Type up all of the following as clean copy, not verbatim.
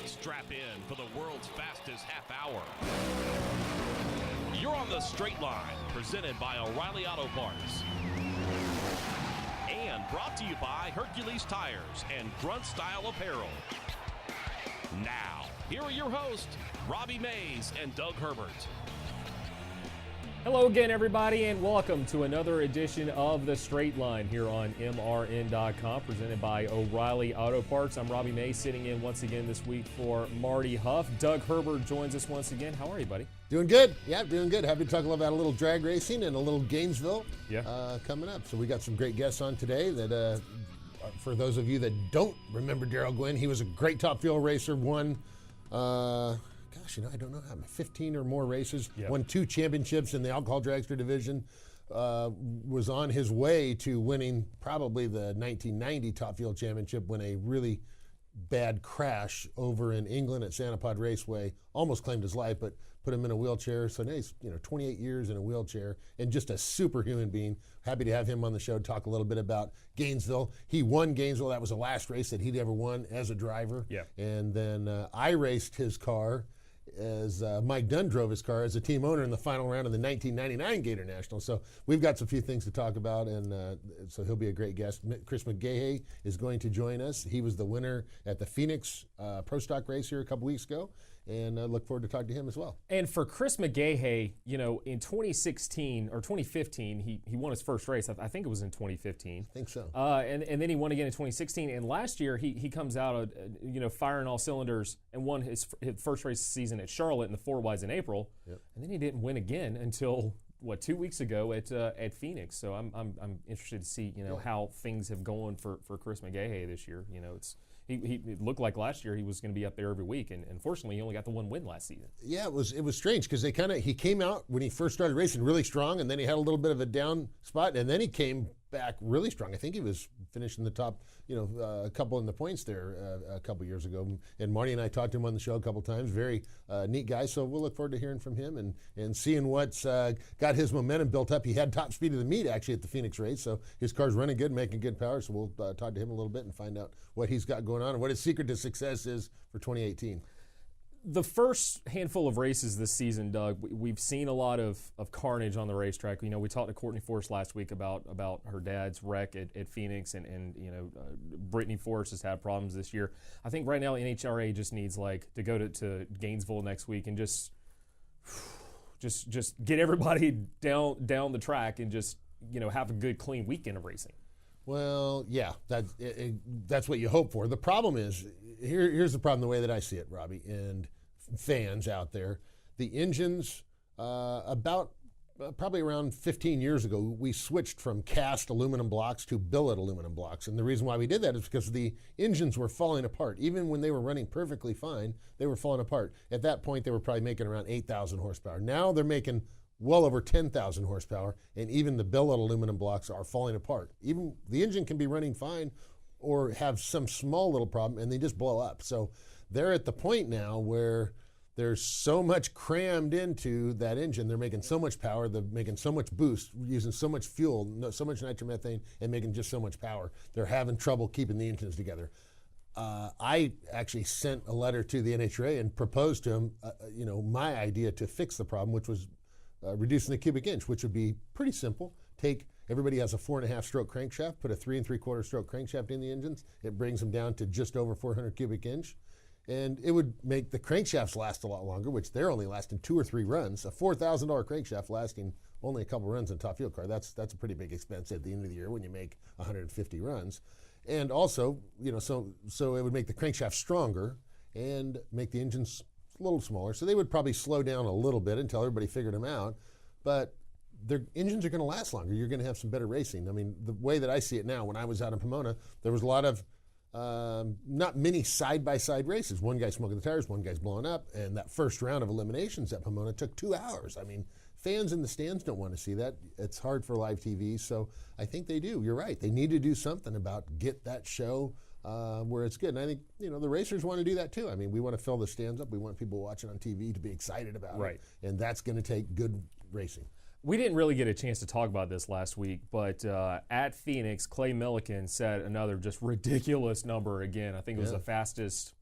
Strap in for the world's fastest half hour. You're on the Straight Line, presented by O'Reilly Auto Parts. And brought to you by Hercules Tires and Grunt Style Apparel. Now, here are your hosts, Robbie Mays and Doug Herbert. Hello again, everybody, and welcome to another edition of The Straight Line here on MRN.com, presented by O'Reilly Auto Parts. I'm Robbie Mays, sitting in once again this week for Marty Huff. Doug Herbert joins us once again. How are you, buddy? Doing good. Yeah, doing good. Happy to talk about a little drag racing and a little Gainesville coming up. So we got some great guests on today that, for those of you that don't remember Darrell Gwynn, he was a great top fuel racer, won, I don't know how many, 15 or more races, won 2 championships in the alcohol dragster division, was on his way to winning probably the 1990 top fuel championship when a really bad crash over in England at Santa Pod Raceway almost claimed his life, but put him in a wheelchair. So now he's 28 years in a wheelchair and just a superhuman being. Happy to have him on the show, talk a little bit about Gainesville. He won Gainesville. That was the last race that he'd ever won as a driver. Yeah. And then I raced his car as Mike Dunn drove his car as a team owner in the final round of the 1999 Gator National. So we've got some few things to talk about, and so he'll be a great guest. Chris McGaha is going to join us. He was the winner at the Phoenix Pro Stock race here a couple weeks ago, and I look forward to talking to him as well. And for Chris McGaha, in 2016 or 2015, he won his first race. I think it was in 2015. I think so. And then he won again in 2016. And last year he comes out, firing all cylinders and won his first race season at Charlotte in the 4 Ys in April. Yep. And then he didn't win again until 2 weeks ago at Phoenix. So I'm interested to see how things have gone for Chris McGaha this year. It looked like last year he was going to be up there every week, and unfortunately he only got the one win last season. Yeah, it was strange because he came out when he first started racing really strong, and then he had a little bit of a down spot, and then he came back really strong. I think he was finishing the top, a couple in the points there a couple years ago. And Marty and I talked to him on the show a couple times. Very neat guy. So we'll look forward to hearing from him and seeing what's got his momentum built up. He had top speed of the meet actually at the Phoenix race, so his car's running good, making good power. So we'll talk to him a little bit and find out what he's got going on and what his secret to success is for 2018. The first handful of races this season, Doug, we've seen a lot of carnage on the racetrack. We talked to Courtney Forrest last week about her dad's wreck at Phoenix, and Brittany Forrest has had problems this year. I think right now NHRA just needs to go to Gainesville next week and just get everybody down the track and just have a good clean weekend of racing. Well, yeah, that's what you hope for. The problem is, here's the problem the way that I see it, Robbie, and fans out there. The engines, probably around 15 years ago, we switched from cast aluminum blocks to billet aluminum blocks. And the reason why we did that is because the engines were falling apart. Even when they were running perfectly fine, they were falling apart. At that point, they were probably making around 8,000 horsepower. Now they're making well over 10,000 horsepower, and even the billet aluminum blocks are falling apart. Even the engine can be running fine or have some small little problem, and they just blow up. So they're at the point now where there's so much crammed into that engine. They're making so much power, they're making so much boost, using so much fuel, so much nitromethane, and making just so much power. They're having trouble keeping the engines together. I actually sent a letter to the NHRA and proposed to them, my idea to fix the problem, which was reducing the cubic inch, which would be pretty simple. Everybody has a 4.5 stroke crankshaft, put a 3 3/4 stroke crankshaft in the engines. It brings them down to just over 400 cubic inch. And it would make the crankshafts last a lot longer, which they're only lasting 2 or 3 runs. A $4,000 crankshaft lasting only a couple runs in a top fuel car, that's a pretty big expense at the end of the year when you make 150 runs. And also, so it would make the crankshaft stronger and make the engines a little smaller. So they would probably slow down a little bit until everybody figured them out. But their engines are going to last longer. You're going to have some better racing. I mean, the way that I see it now, when I was out in Pomona, there was a lot of not many side-by-side races. One guy's smoking the tires, one guy's blowing up, and that first round of eliminations at Pomona took 2 hours. I mean, fans in the stands don't want to see that. It's hard for live TV, so I think they do. You're right. They need to do something about get that show where it's good. And I think, the racers want to do that too. I mean, we want to fill the stands up. We want people watching on TV to be excited about it. And that's going to take good racing. We didn't really get a chance to talk about this last week, but at Phoenix, Clay Millican set another just ridiculous number again. I think it was the fastest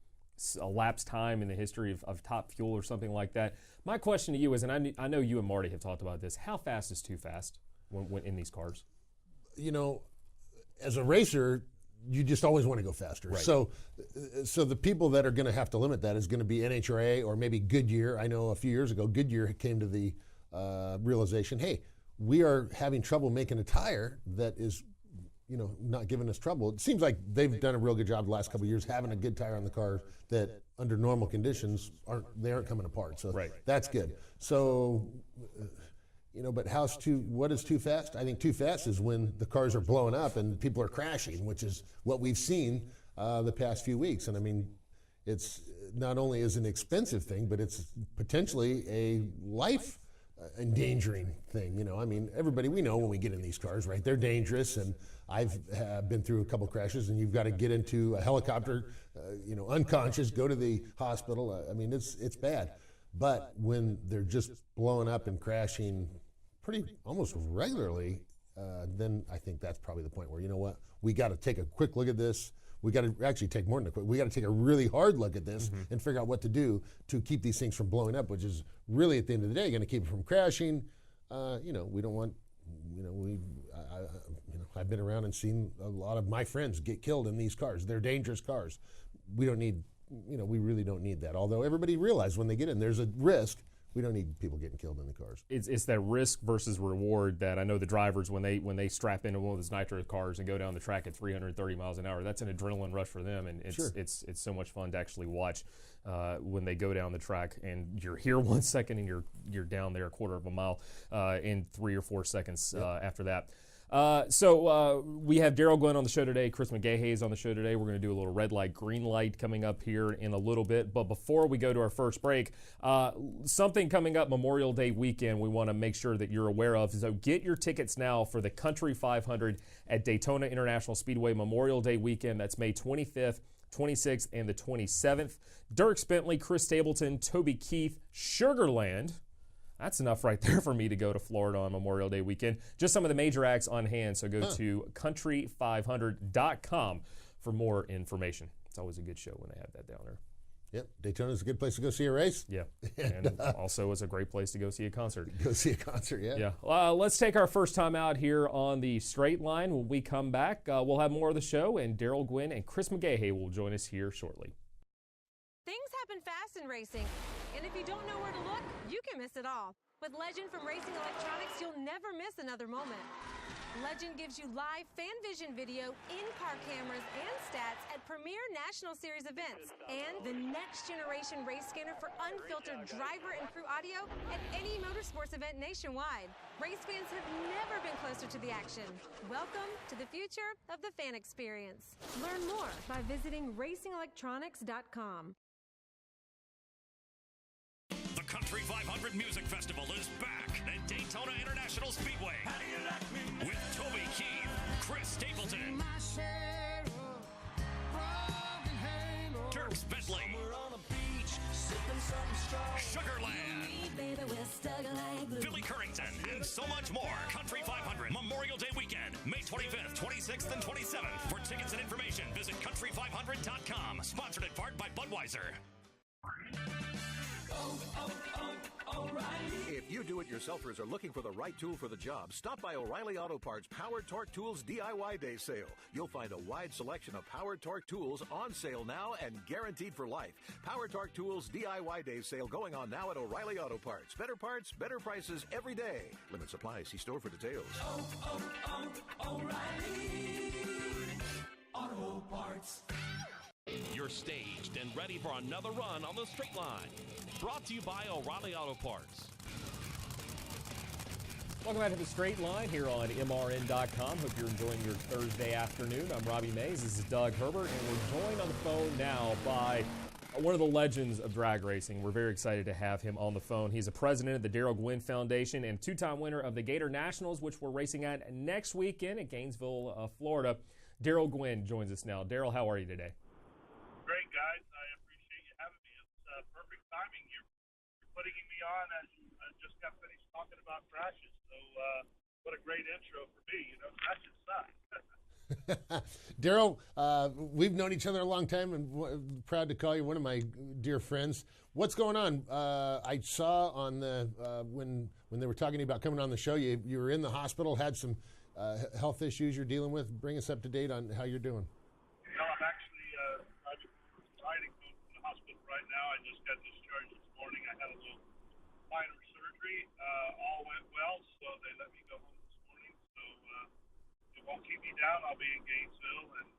elapsed time in the history of Top Fuel or something like that. My question to you is, and I know you and Marty have talked about this, how fast is too fast when in these cars? You know, as a racer, you just always want to go faster. Right. So the people that are going to have to limit that is going to be NHRA or maybe Goodyear. I know a few years ago, Goodyear came to the realization, hey, we are having trouble making a tire that is, not giving us trouble. It seems like they've done a real good job the last couple of years having a good tire on the car that under normal conditions aren't coming apart. So that's good. So, but what is too fast? I think too fast is when the cars are blowing up and people are crashing, which is what we've seen the past few weeks. And I mean, it's not only is an expensive thing, but it's potentially a life endangering thing. I mean, everybody, we know when we get in these cars, right? They're dangerous, and I've been through a couple crashes, and you've got to get into a helicopter, unconscious, go to the hospital. I mean, it's bad. But when they're just blowing up and crashing almost regularly, then I think that's probably the point where, you know what, we got to take a quick look at this. We got to actually take more than a quick. We got to take a really hard look at this and figure out what to do to keep these things from blowing up, which is really at the end of the day going to keep it from crashing. We don't want. I've been around and seen a lot of my friends get killed in these cars. They're dangerous cars. We don't need. We really don't need that. Although everybody realizes when they get in, there's a risk. We don't need people getting killed in the cars. It's that risk versus reward that I know the drivers, when they strap into one of those nitro cars and go down the track at 330 miles an hour, that's an adrenaline rush for them, and it's so much fun to actually watch when they go down the track and you're here 1 second and you're down there a quarter of a mile in 3 or 4 seconds after that. So we have Darrell Gwynn on the show today. Chris McGaha is on the show today. We're going to do a little red light, green light coming up here in a little bit. But before we go to our first break, something coming up Memorial Day weekend we want to make sure that you're aware of. So get your tickets now for the Country 500 at Daytona International Speedway Memorial Day weekend. That's May 25th, 26th, and the 27th. Dirk Bentley, Chris Stapleton, Toby Keith, Sugarland. That's enough right there for me to go to Florida on Memorial Day weekend. Just some of the major acts on hand, so go to country500.com for more information. It's always a good show when they have that down there. Yep, Daytona's a good place to go see a race. Yeah, and also it's a great place to go see a concert. Go see a concert, yeah. Yeah. Let's take our first time out here on the Straight Line. When we come back, we'll have more of the show, and Darrell Gwynn and Chris McGaha will join us here shortly. Things happen fast in racing, and if you don't know where to look, you can miss it all. With Legend from Racing Electronics, you'll never miss another moment. Legend gives you live fan vision video, in-car cameras, and stats at premier National Series events, and the next generation race scanner for unfiltered driver and crew audio at any motorsports event nationwide. Race fans have never been closer to the action. Welcome to the future of the fan experience. Learn more by visiting racingelectronics.com. The Country 500 Music Festival is back at Daytona International Speedway with Toby Keith, Chris Stapleton, Dirk Bentley, Sugarland, Billy Currington, and so much more. Country 500 Memorial Day weekend, May 25th, 26th, and 27th. For tickets and information, visit country500.com. Sponsored in part by Budweiser. If you do-it-yourselfers are looking for the right tool for the job, stop by O'Reilly Auto Parts Powered Torque Tools DIY Day Sale. You'll find a wide selection of Powered Torque tools on sale now and guaranteed for life. Powered Torque Tools DIY Day Sale going on now at O'Reilly Auto Parts. Better parts, better prices every day. Limit supply. See store for details. O'Reilly Auto Parts. You're staged and ready for another run on the Straight Line. Brought to you by O'Reilly Auto Parts. Welcome back to the Straight Line here on MRN.com. Hope you're enjoying your Thursday afternoon. I'm Robbie Mays. This is Doug Herbert, and we're joined on the phone now by one of the legends of drag racing. We're very excited to have him on the phone. He's a president of the Darrell Gwynn Foundation and two-time winner of the Gator Nationals, which we're racing at next weekend at Gainesville, Florida. Darrell Gwynn joins us now. Darrell, how are you today? Great, guys. I appreciate you having me. It's perfect timing. You're putting me on as I just got finished talking about crashes. So what a great intro for me. Crashes suck. Darrell, we've known each other a long time, and proud to call you one of my dear friends. What's going on? I saw on the when they were talking about coming on the show, you were in the hospital, had some health issues you're dealing with. Bring us up to date on how you're doing. No, I'm actually riding home from the hospital right now. I just got discharged this morning. I had a little minor surgery. All went well, so they let me go home this morning. So it won't keep me down. I'll be in Gainesville, and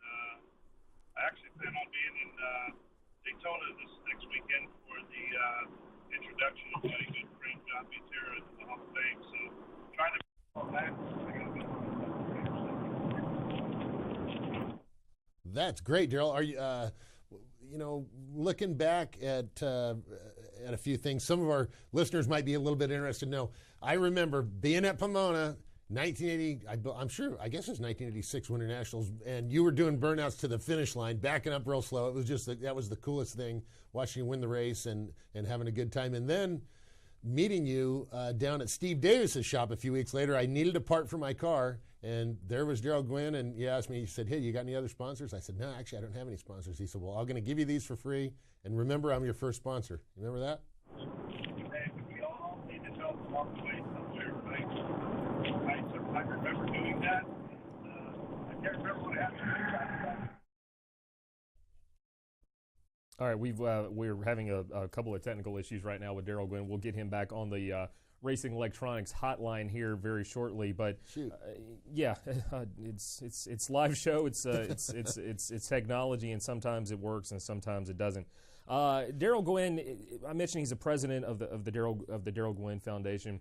I actually plan on being in Daytona this next weekend for the introduction of my good friend John Butera to the Hall of Fame. So trying to on that. That's great, Darrell. Are you, looking back at a few things? Some of our listeners might be a little bit interested to know. I remember being at Pomona, 1980. I guess it's 1986 Winter Nationals, and you were doing burnouts to the finish line, backing up real slow. It was just that was the coolest thing, watching you win the race and having a good time. And then meeting you down at Steve Davis's shop a few weeks later. I needed a part for my car. And there was Darrell Gwynn, and he asked me, he said, hey, you got any other sponsors? I said, no, actually, I don't have any sponsors. He said, well, I'm going to give you these for free, and remember, I'm your first sponsor. You remember that? Hey, we all need to know to walk away somewhere, right? I remember doing that. I can't remember what happened. All right, we're having a couple of technical issues right now with Darrell Gwynn. We'll get him back on the Racing Electronics hotline here very shortly, but it's live show. It's technology, and sometimes it works and sometimes it doesn't. Darrell Gwynn, I mentioned he's the president of the Darrell Gwynn Foundation.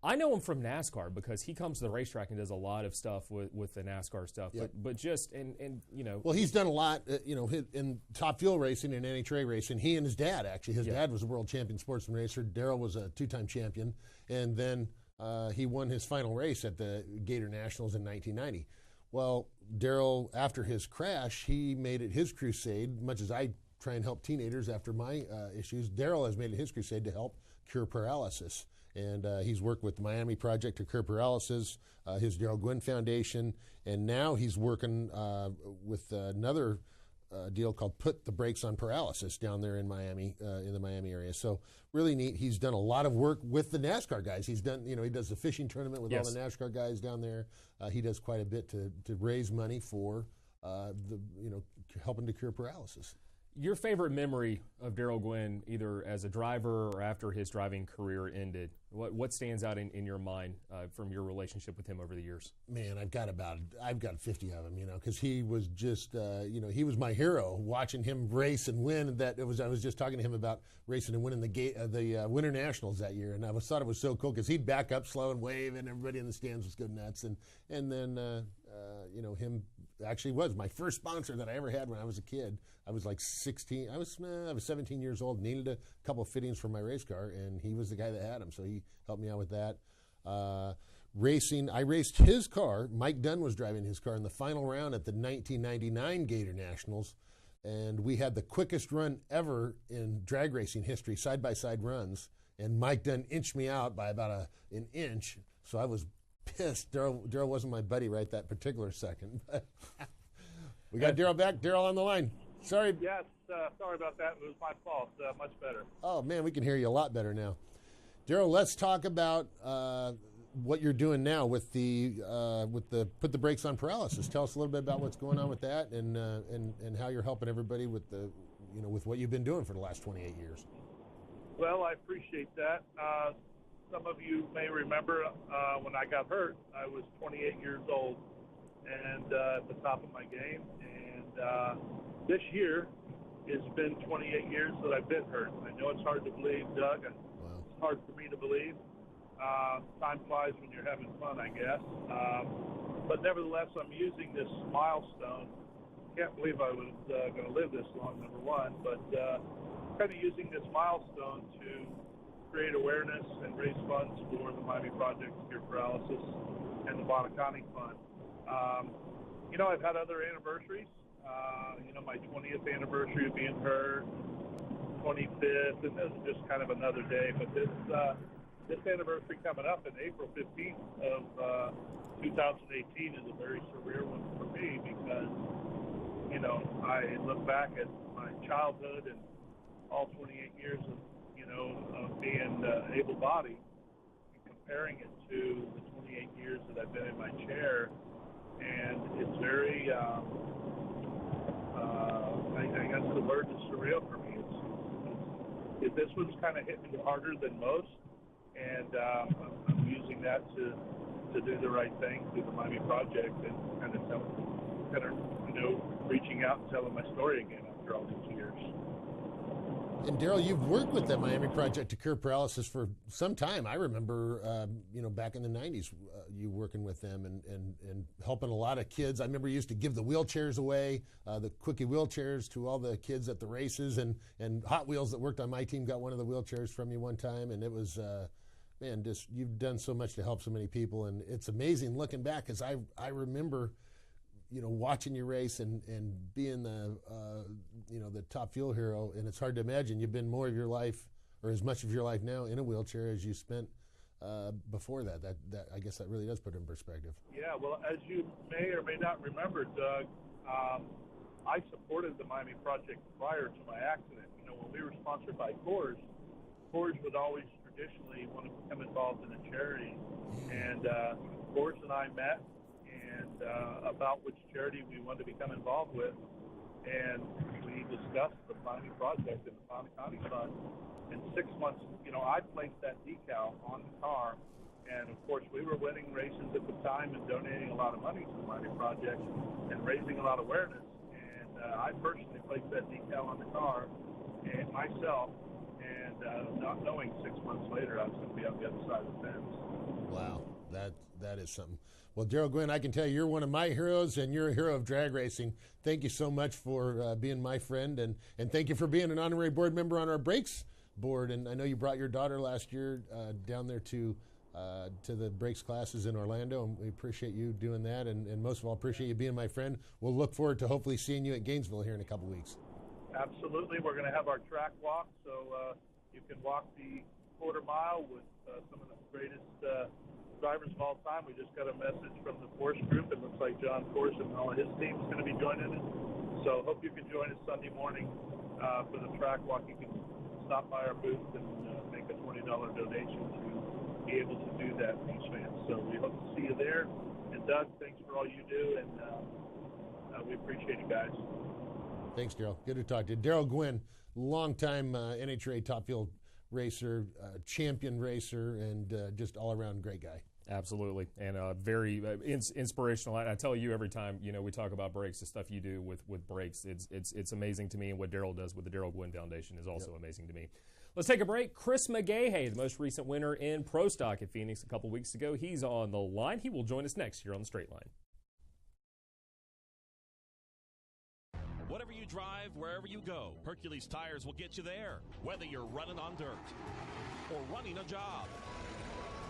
I know him from NASCAR because he comes to the racetrack and does a lot of stuff with the NASCAR stuff. Yep. But just and Well, he's done a lot, in Top Fuel racing and NHRA racing. He and his dad actually. His dad was a world champion sportsman racer. Darrell was a two-time champion, and then he won his final race at the Gator Nationals in 1990. Well, Darrell, after his crash, he made it his crusade. Much as I try and help teenagers after my issues, Darrell has made it his crusade to help cure paralysis. And he's worked with the Miami Project to Cure Paralysis, his Darrell Gwynn Foundation, and now he's working with another deal called Put the Brakes on Paralysis down there in Miami, in the Miami area. So really neat. He's done a lot of work with the NASCAR guys. He's done, he does the fishing tournament with all the NASCAR guys down there. He does quite a bit to raise money for helping to cure paralysis. Your favorite memory of Darrell Gwynn, either as a driver or after his driving career ended, what stands out in your mind from your relationship with him over the years? Man, I've got 50 of them, because he was just, he was my hero. Watching him race and win, I was just talking to him about racing and winning the Winter Nationals that year, and I thought it was so cool because he'd back up slow and wave, and everybody in the stands was going nuts, and then him actually was my first sponsor that I ever had when I was a kid. I was like 16. I was 17 years old, needed a couple of fittings for my race car, and he was the guy that had them, so he helped me out with that. Racing, I raced his car. Mike Dunn was driving his car in the final round at the 1999 Gator Nationals, and we had the quickest run ever in drag racing history, side-by-side runs, and Mike Dunn inched me out by about an inch, so I was pissed. Darrell wasn't my buddy right that particular second. We got Darrell back. Darrell on the line. Sorry. Yes, sorry about that. It was my fault. Much better. Oh, man, we can hear you a lot better now. Darrell, let's talk about what you're doing now with the Put the Brakes on Paralysis. Tell us a little bit about what's going on with that and how you're helping everybody with with what you've been doing for the last 28 years. Well, I appreciate that. Some of you may remember when I got hurt, I was 28 years old and at the top of my game. And this year, it's been 28 years that I've been hurt. I know it's hard to believe, Doug. Wow. It's hard for me to believe. Time flies when you're having fun, I guess. But nevertheless, I'm using this milestone. Can't believe I was going to live this long, number one. But kind of using this milestone to create awareness and raise funds for the Miami Project to Cure Paralysis and the Bonacani Fund. I've had other anniversaries. My 20th anniversary of being hurt, 25th, and this is just kind of another day. But this anniversary coming up in April 15th of 2018 is a very surreal one for me because, you know, I look back at my childhood and all 28 years of, you know, of being able-bodied and comparing it to the 28 years that I've been in my chair, and it's very, I guess the word is surreal for me. This one's kind of hit me harder than most, and I'm using that to do the right thing through the Miami Project and kind of you know, reaching out and telling my story again after all these years. And Darrell, you've worked with the Miami Project to Cure Paralysis for some time. I remember, you know, back in the 90s, you working with them and helping a lot of kids. I remember you used to give the wheelchairs away, the Quickie wheelchairs to all the kids at the races, and Hot Wheels that worked on my team got one of the wheelchairs from you one time, and it was, man, just you've done so much to help so many people, and it's amazing looking back because I remember, you know, watching you race and being the, you know, the top fuel hero, and it's hard to imagine you've been more of your life, or as much of your life now in a wheelchair as you spent before that. That I guess that really does put it in perspective. Yeah, well, as you may or may not remember, Doug, I supported the Miami Project prior to my accident. You know, when we were sponsored by Coors would always traditionally want to become involved in a charity, and Coors and I met and about which charity we wanted to become involved with, and we discussed the Miami Project and the Fountain County Fund. In 6 months, you know, I placed that decal on the car, and of course we were winning races at the time and donating a lot of money to the Miami Project and raising a lot of awareness. And I personally placed that decal on the car and myself, and not knowing 6 months later I was going to be on the other side of the fence. Wow, that is something. Well, Darrell Gwynn, I can tell you, you're one of my heroes, and you're a hero of drag racing. Thank you so much for being my friend, and thank you for being an honorary board member on our brakes board. And I know you brought your daughter last year down there to the brakes classes in Orlando, and we appreciate you doing that, and most of all, appreciate you being my friend. We'll look forward to hopefully seeing you at Gainesville here in a couple weeks. Absolutely. We're going to have our track walk, so you can walk the quarter mile with some of the greatest drivers of all time. We just got a message from the Force group. It looks like John Force and all of his team is going to be joining us. So hope you can join us Sunday morning for the track walk. You can stop by our booth and make a $20 donation to be able to do that for these fans. So we hope to see you there. And Doug, thanks for all you do, and we appreciate you guys. Thanks, Darrell. Good to talk to you. Darrell Gwynn, longtime NHRA Top Fuel racer, champion racer, and just all-around great guy. Absolutely, and very inspirational. I tell you every time, you know, we talk about brakes, the stuff you do with brakes, it's amazing to me, and what Darrell does with the Darrell Gwynn Foundation is also amazing to me. Let's take a break. Chris McGaha, the most recent winner in Pro Stock at Phoenix a couple weeks ago, he's on the line. He will join us next here on The Straight Line. Whatever you drive, wherever you go, Hercules Tires will get you there. Whether you're running on dirt or running a job,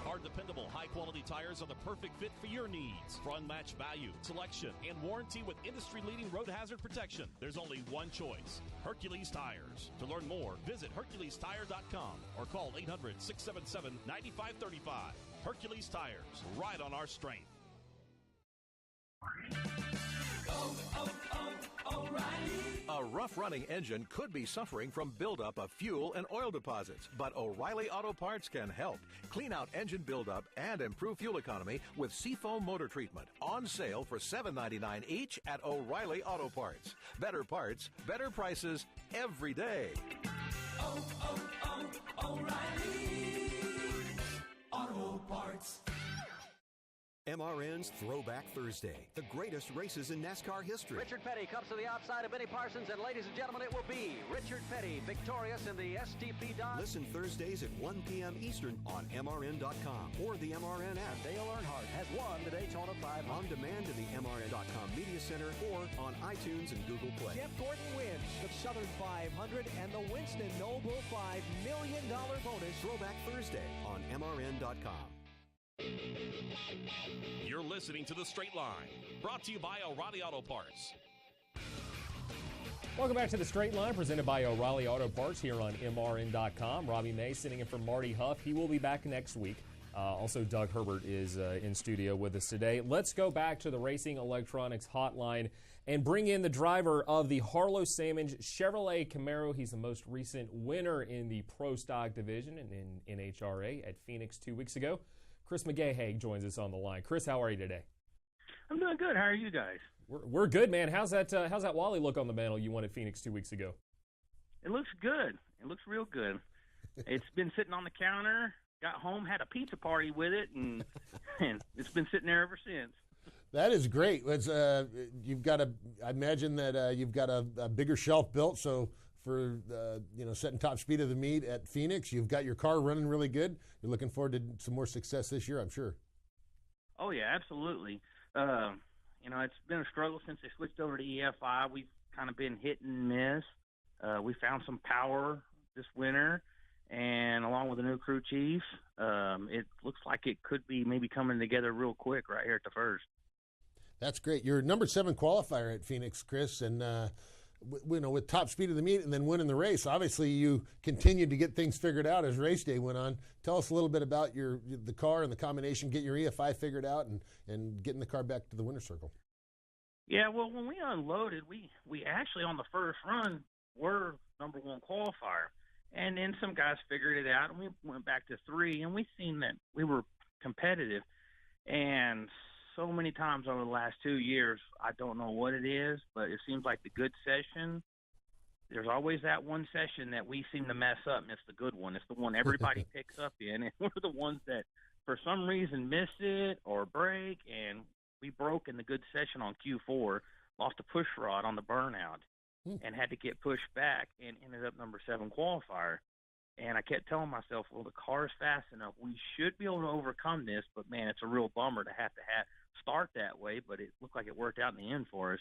our dependable, high-quality tires are the perfect fit for your needs. For unmatched value, selection, and warranty with industry-leading road hazard protection, there's only one choice: Hercules Tires. To learn more, visit HerculesTire.com or call 800-677-9535. Hercules Tires, ride on our strength. A rough-running engine could be suffering from buildup of fuel and oil deposits, but O'Reilly Auto Parts can help. Clean out engine buildup and improve fuel economy with Seafoam Motor Treatment. On sale for $7.99 each at O'Reilly Auto Parts. Better parts, better prices every day. O'Reilly Auto Parts. MRN's Throwback Thursday, the greatest races in NASCAR history. Richard Petty comes to the outside of Benny Parsons, and ladies and gentlemen, it will be Richard Petty victorious in the STP Dodge. Listen Thursdays at 1 p.m. Eastern on MRN.com or the MRN app. Dale Earnhardt has won the Daytona 500. On demand in the MRN.com Media Center or on iTunes and Google Play. Jeff Gordon wins the Southern 500 and the Winston Noble $5 million bonus. Throwback Thursday on MRN.com. You're listening to The Straight Line, brought to you by O'Reilly Auto Parts. Welcome back to The Straight Line, presented by O'Reilly Auto Parts here on MRN.com. Robbie Mays sitting in for Marty Huff. He will be back next week. Also, Doug Herbert is in studio with us today. Let's go back to the Racing Electronics hotline and bring in the driver of the Harlow Salmons Chevrolet Camaro. He's the most recent winner in the Pro Stock division and in NHRA at Phoenix 2 weeks ago. Chris McGaha joins us on the line. Chris, how are you today? I'm doing good. How are you guys? We're good, man. How's that Wally look on the mantle you won at Phoenix 2 weeks ago? It looks good. It looks real good. It's been sitting on the counter. Got home, had a pizza party with it, and it's been sitting there ever since. That is great. It's, you've got I imagine that you've got a bigger shelf built, so for setting top speed of the meet at Phoenix, you've got your car running really good. You're looking forward to some more success this year, I'm sure. Oh yeah, absolutely. It's been a struggle since they switched over to EFI. We've kind of been hit and miss. We found some power this winter. And along with the new crew chief, it looks like it could be maybe coming together real quick right here at the first. That's great. You're number 7 qualifier at Phoenix, Chris, and with top speed of the meet and then winning the race. Obviously, you continued to get things figured out as race day went on. Tell us a little bit about the car and the combination, getting your EFI figured out, and getting the car back to the winner's circle. Yeah, well, when we unloaded, we actually on the first run were number 1 qualifier. And then some guys figured it out, and we went back to 3, and we seen that we were competitive. And so many times over the last 2 years, I don't know what it is, but it seems like the good session, there's always that one session that we seem to mess up, and it's the good one. It's the one everybody picks up in, and we're the ones that for some reason miss it or break, and we broke in the good session on Q4, lost a push rod on the burnout. And had to get pushed back and ended up number 7 qualifier. And I kept telling myself, well, the car's fast enough. We should be able to overcome this, but, man, it's a real bummer to have start that way, but it looked like it worked out in the end for us.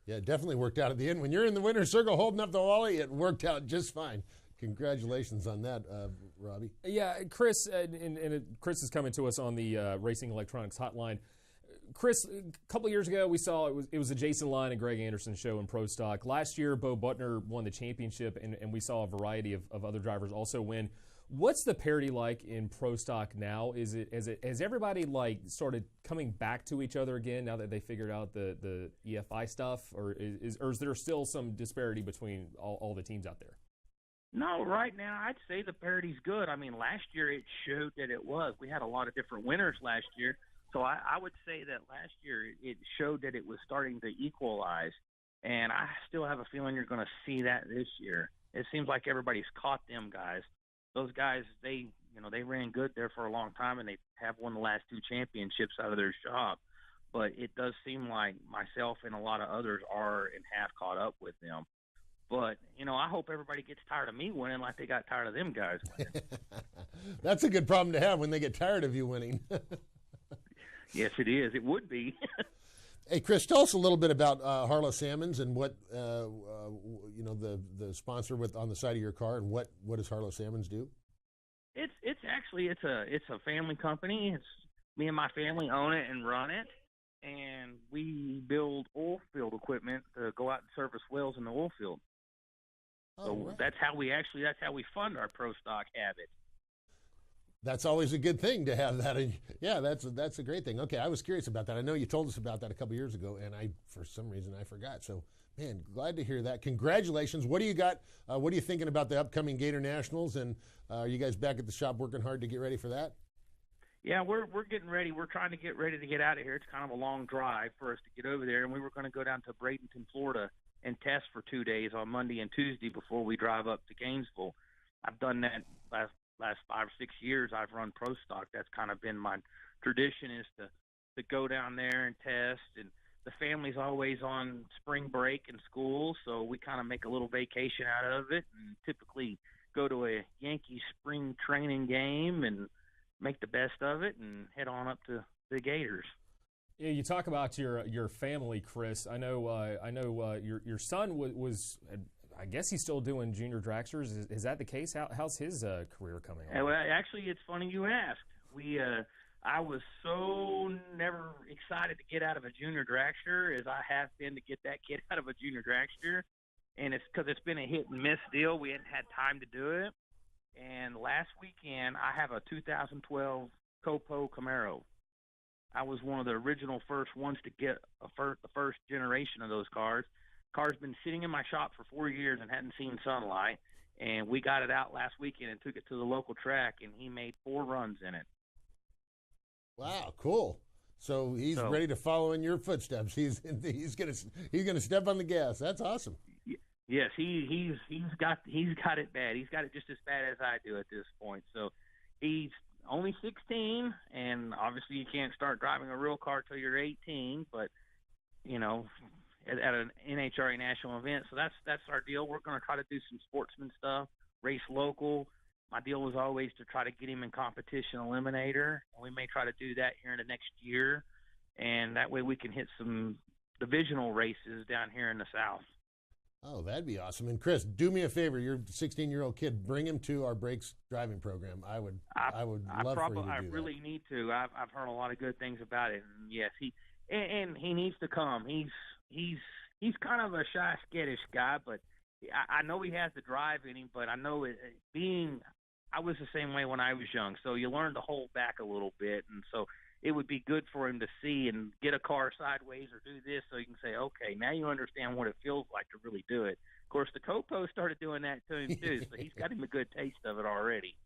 Yeah, it definitely worked out at the end. When you're in the winner's circle holding up the Wally, it worked out just fine. Congratulations on that, Robbie. Yeah, Chris, and Chris is coming to us on the Racing Electronics hotline. Chris, a couple of years ago, we saw it was the Jason Line and Greg Anderson show in Pro Stock. Last year, Bo Butner won the championship, and we saw a variety of other drivers also win. What's the parity like in Pro Stock now? Has everybody started coming back to each other again now that they figured out the EFI stuff, or is there still some disparity between all the teams out there? No, right now I'd say the parity's good. I mean, last year it showed that it was. We had a lot of different winners last year. So I would say that last year it showed that it was starting to equalize, and I still have a feeling you're going to see that this year. It seems like everybody's caught them guys. Those guys, they ran good there for a long time, and they have won the last 2 championships out of their shop. But it does seem like myself and a lot of others are and have caught up with them. But, I hope everybody gets tired of me winning like they got tired of them guys winning. That's a good problem to have when they get tired of you winning. Yes, it is. It would be. Hey, Chris, tell us a little bit about Harlow Salmons and what the sponsor on the side of your car, and what does Harlow Salmons do? It's a family company. It's me and my family own it and run it, and we build oil field equipment to go out and service wells in the oil field. So right. That's how we fund our Pro Stock habit. That's always a good thing to have that. Yeah, that's a great thing. Okay, I was curious about that. I know you told us about that a couple years ago, and for some reason I forgot. So, man, glad to hear that. Congratulations. What do you got? What are you thinking about the upcoming Gator Nationals? And are you guys back at the shop working hard to get ready for that? Yeah, we're getting ready. We're trying to get ready to get out of here. It's kind of a long drive for us to get over there, and we were going to go down to Bradenton, Florida, and test for 2 days on Monday and Tuesday before we drive up to Gainesville. I've done that last 5 or 6 years. I've run Pro Stock. That's kind of been my tradition, is to go down there and test. And the family's always on spring break in school, so we kind of make a little vacation out of it and typically go to a Yankee spring training game and make the best of it and head on up to the Gators. Yeah, you talk about your family, Chris. I know your son was I guess he's still doing junior dragsters. Is that the case? How's his career coming on? Well, actually, it's funny you asked. I was so never excited to get out of a junior dragster as I have been to get that kid out of a junior dragster, and it's because it's been a hit and miss deal. We hadn't had time to do it. And last weekend, I have a 2012 Copo Camaro. I was one of the original first ones to get the first generation of those cars. Car's been sitting in my shop for 4 years and hadn't seen sunlight. And we got it out last weekend and took it to the local track, and he made 4 runs in it. Wow, cool. So he's ready to follow in your footsteps. He's gonna step on the gas. That's awesome. Yes, he's got it bad. He's got it just as bad as I do at this point. So he's only 16, and obviously you can't start driving a real car till you're 18. But at an NHRA national event, so that's our deal. We're going to try to do some sportsman stuff, race local. My deal was always to try to get him in competition eliminator, and we may try to do that here in the next year, and that way we can hit some divisional races down here in the South. Oh, that'd be awesome. And Chris, do me a favor. Your 16-year-old kid, bring him to our brakes driving program. I would love for you to do that. I really need to. I've heard a lot of good things about it. And yes, he needs to come. He's kind of a shy, skittish guy, but I know he has the drive in him. But I know I was the same way when I was young. So you learn to hold back a little bit, and so it would be good for him to see and get a car sideways or do this so you can say, okay, now you understand what it feels like to really do it. Of course, the Copo started doing that to him, too, so he's got him a good taste of it already.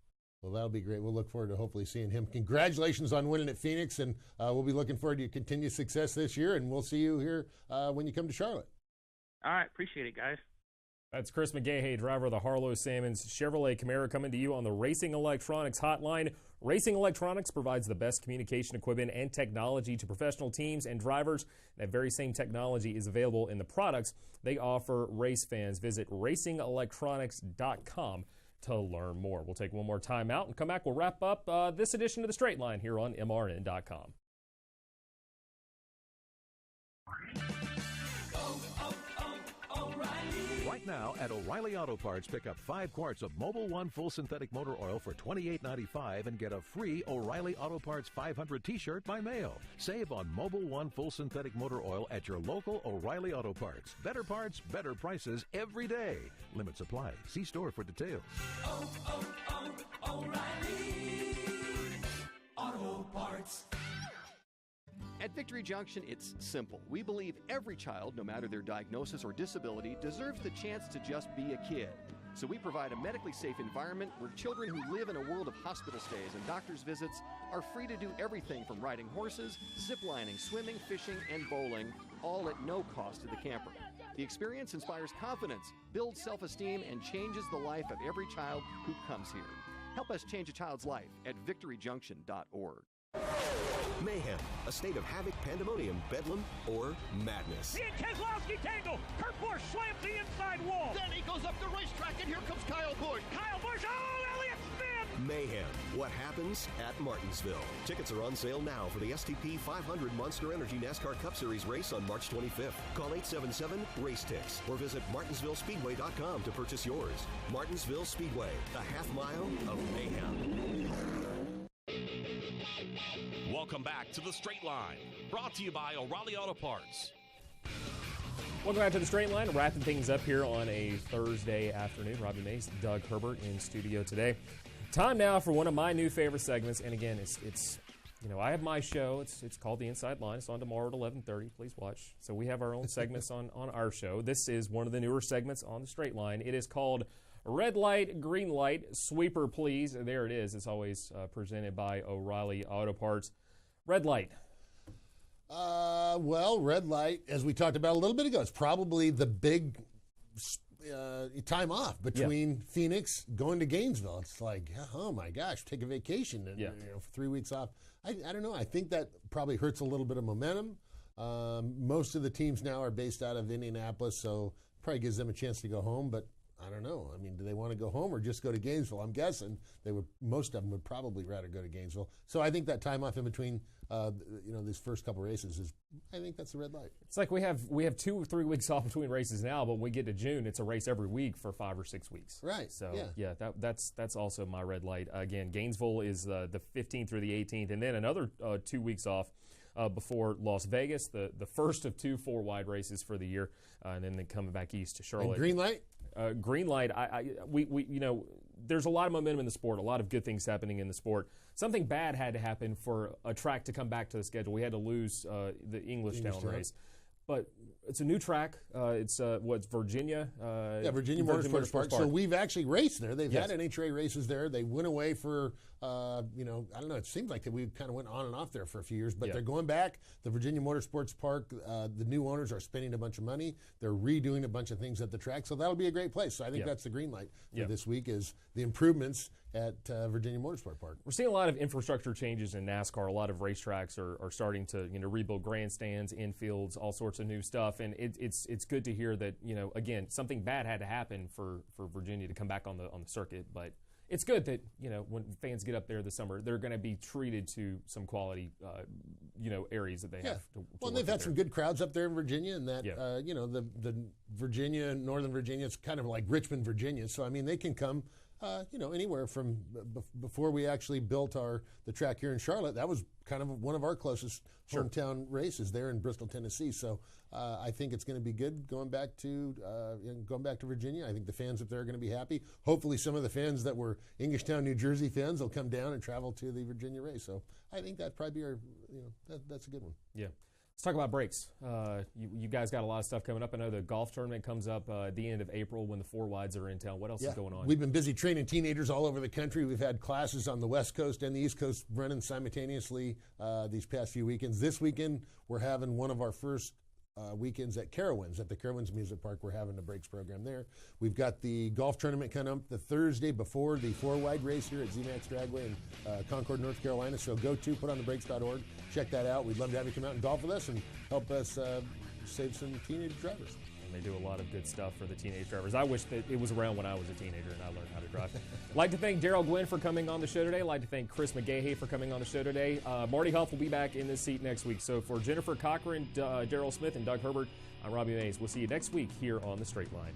Well, that'll be great. We'll look forward to hopefully seeing him. Congratulations on winning at Phoenix, and we'll be looking forward to your continued success this year, and we'll see you here when you come to Charlotte. All right. Appreciate it, guys. That's Chris McGaha, driver of the Harlow Salmons Chevrolet Camaro, coming to you on the Racing Electronics Hotline. Racing Electronics provides the best communication equipment and technology to professional teams and drivers. That very same technology is available in the products they offer race fans. Visit racingelectronics.com to learn more. We'll take one more time out and come back. We'll wrap up this edition of The Straight Line here on MRN.com. Right now at O'Reilly Auto Parts, pick up 5 quarts of Mobil 1 full synthetic motor oil for $28.95 and get a free O'Reilly Auto Parts 500 t-shirt by mail. Save on Mobil 1 full synthetic motor oil at your local O'Reilly Auto Parts. Better parts, better prices every day. Limit supply. See store for details. O'Reilly Auto Parts. At Victory Junction, it's simple. We believe every child, no matter their diagnosis or disability, deserves the chance to just be a kid. So we provide a medically safe environment where children who live in a world of hospital stays and doctor's visits are free to do everything from riding horses, ziplining, swimming, fishing, and bowling, all at no cost to the camper. The experience inspires confidence, builds self-esteem, and changes the life of every child who comes here. Help us change a child's life at victoryjunction.org. Mayhem, a state of havoc, pandemonium, bedlam, or madness. He and Keselowski tangle. Kurt Busch slams the inside wall. Then he goes up the racetrack, and here comes Kyle Busch. Kyle Busch, oh, Elliott spin! Mayhem, what happens at Martinsville. Tickets are on sale now for the STP 500 Monster Energy NASCAR Cup Series race on March 25th. Call 877-RACE-TICKS or visit martinsvillespeedway.com to purchase yours. Martinsville Speedway, a half mile of mayhem. Welcome back to The Straight Line, brought to you by O'Reilly Auto Parts. Welcome back to The Straight Line, wrapping things up here on a Thursday afternoon. Robbie Mays, Doug Herbert in studio today. Time now for one of my new favorite segments, and again, it's I have my show. It's called The Inside Line. It's on tomorrow at 11:30. Please watch. So we have our own segments on our show. This is one of the newer segments on The Straight Line. It is called Red Light, Green Light, Sweeper Please. There it is. It's always presented by O'Reilly Auto Parts. Red light. Well, red light, as we talked about a little bit ago, it's probably the big time off between Phoenix going to Gainesville. It's like, oh my gosh, take a vacation and for 3 weeks off. I don't know. I think that probably hurts a little bit of momentum. Most of the teams now are based out of Indianapolis, so probably gives them a chance to go home, but I don't know. I mean, do they want to go home or just go to Gainesville? I'm guessing most of them would probably rather go to Gainesville. So I think that time off in between, these first couple races I think that's the red light. It's like we have 2 or 3 weeks off between races now, but when we get to June, it's a race every week for 5 or 6 weeks. Right. So that's also my red light. Again, Gainesville is the 15th through the 18th, and then another 2 weeks off before Las Vegas, the first of 2 4-wide races for the year, and then coming back east to Charlotte. And green light. Green light. We there's a lot of momentum in the sport, a lot of good things happening in the sport. Something bad had to happen for a track to come back to the schedule. We had to lose the Englishtown race. But it's a new track. It's Virginia? Virginia Motorsports Park. So we've actually raced there. They've had NHRA races there. They went away for, I don't know, it seems like that we kind of went on and off there for a few years, but they're going back. The Virginia Motorsports Park, the new owners are spending a bunch of money. They're redoing a bunch of things at the track, so that'll be a great place. So I think that's the green light for this week is the improvements at Virginia Motorsport Park. We're seeing a lot of infrastructure changes in NASCAR. A lot of racetracks are starting to rebuild grandstands, infields, all sorts of new stuff, and it's good to hear that again something bad had to happen for Virginia to come back on the circuit, but it's good that when fans get up there this summer, they're going to be treated to some quality areas that they have. Well, they've had some good crowds up there in Virginia, and that the Virginia, Northern Virginia, it's kind of like Richmond, Virginia. So I mean, they can come. Anywhere from before we actually built the track here in Charlotte, that was kind of one of our closest hometown races there in Bristol, Tennessee. So I think it's going to be good going back to Virginia. I think the fans up there are going to be happy. Hopefully, some of the fans that were Englishtown, New Jersey fans will come down and travel to the Virginia race. So I think that'd probably be that's a good one. Yeah. Let's talk about breaks. You guys got a lot of stuff coming up. I know the golf tournament comes up at the end of April when the 4-wides are in town. What else is going on? We've been busy training teenagers all over the country. We've had classes on the West Coast and the East Coast running simultaneously these past few weekends. This weekend, we're having one of our first weekends at Carowinds, at the Carowinds Music Park. We're having a breaks program there. We've got the golf tournament coming up the Thursday before the 4-wide race here at ZMAX Dragway in Concord, North Carolina. So go to putonthebrakes.org. Check that out. We'd love to have you come out and golf with us and help us save some teenage drivers. And they do a lot of good stuff for the teenage drivers. I wish that it was around when I was a teenager and I learned how to drive. I'd like to thank Darrell Gwynn for coming on the show today. I'd like to thank Chris McGaha for coming on the show today. Marty Huff will be back in this seat next week. So for Jennifer Cochran, Darrell Smith, and Doug Herbert, I'm Robbie Mays. We'll see you next week here on The Straight Line.